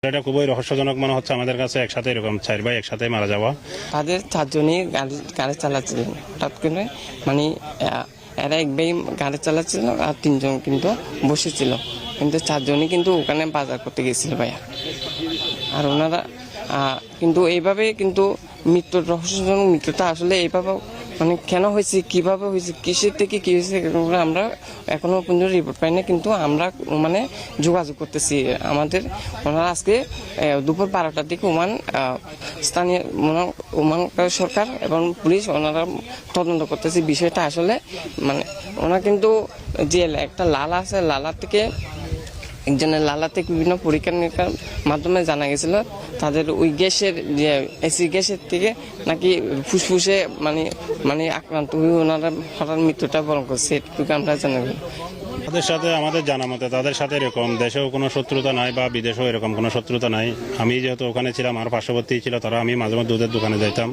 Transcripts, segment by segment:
এটা খুবই রহস্যজনক মনে হচ্ছে আমাদের কাছে, একসাথে এরকম 4 ভাই একসাথে মারা যাওয়া। তাদের 4 জনই গাড়ি চালাচ্ছিলেন, হঠাৎ করে মানে এরা এক ভাই গাড়ি চালাচ্ছিল আর 3 জন কিন্তু বসেছিল, কিন্তু 4 জনই কিন্তু ওখানে বাজার করতে গেছিল ভাইয়া। আর ওনারা কিন্তু এইভাবে কিন্তু মৃত্যুর রহস্যজনক মৃত্যুটা আসলে এইভাবে মানে কেন হয়েছে, কিভাবে হয়েছে, কিসের থেকে কি হয়েছে আমরা এখনো পর্যন্ত রিপোর্ট পাই না, কিন্তু আমরা মানে যোগাযোগ করতেছি আমাদের। ওনারা আজকে দুপুর 12টার দিকে স্থানীয় ওমান সরকার এবং পুলিশ ওনারা তদন্ত করতেছে বিষয়টা আসলে মানে ওনারা কিন্তু যে একটা লালা আছে লালা থেকে একজনের লালা থেকে বিভিন্ন পরীক্ষা নিরীক্ষার মাধ্যমে জানা গেছিল তাদের ওই গ্যাসের যে এসি গ্যাসের থেকে নাকি ফুসফুসে মানে মানে আক্রান্ত হয়ে ওনারা হঠাৎ মৃত্যুটা বরণ করছে, এটুকু আমরা জানি। তাদের সাথে আমাদের জানা মতে তাদের সাথে এরকম দেশেও কোনো শত্রুতা নাই বা বিদেশেও এরকম কোনো শত্রুতা নাই। আমি যেহেতু ওখানে ছিলাম, আমার পার্শ্ববর্তী ছিল তারা, আমি মাঝে মধ্যে দুধের দোকানে যাইতাম।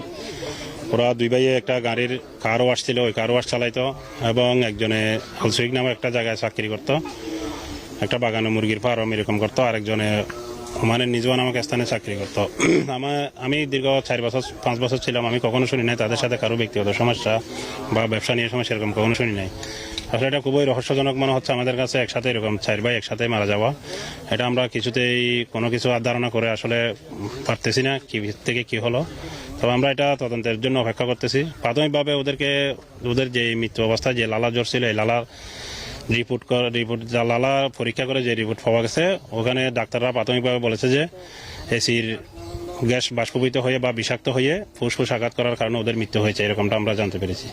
ওরা 2 ভাইয়ে একটা গাড়ির কার ওয়াশ ছিল, ওই কার ওয়াশ চালাইতো এবং একজনে হলসুইক নামে একটা জায়গায় চাকরি করতো, একটা বাগানে মুরগির ফার্ম এরকম করতো, আরেকজনে ওমানের নিজওয়া নামক স্থানে চাকরি করতো। আমি দীর্ঘ 4-5 বছর ছিলাম, আমি কখনো শুনি নাই তাদের সাথে কারো ব্যক্তিগত সমস্যা বা ব্যবসা নিয়ে সমস্যা এরকম কখনো শুনি নাই। আসলে এটা খুবই রহস্যজনক মনে হচ্ছে আমাদের কাছে, একসাথে এরকম 4 ভাই একসাথে মারা যাওয়া। এটা আমরা কিছুতেই কোনো কিছু ধারণা করে আসলে পারতেছি না কি থেকে কি হলো। তবে আমরা এটা তদন্তের জন্য অপেক্ষা করতেছি। প্রাথমিকভাবে ওদের যে মৃত্যু অবস্থায় যে লালা জ্বর ছিল, এই লালা রিপোর্ট লালা পরীক্ষা করে যে রিপোর্ট পাওয়া গেছে, ওখানে ডাক্তাররা প্রাথমিকভাবে বলেছে যে এসির গ্যাস বাষ্পীভূত হয়ে বা বিষাক্ত হয়ে ফুসফুস আঘাত করার কারণে ওদের মৃত্যু হয়েছে, এরকমটা আমরা জানতে পেরেছি।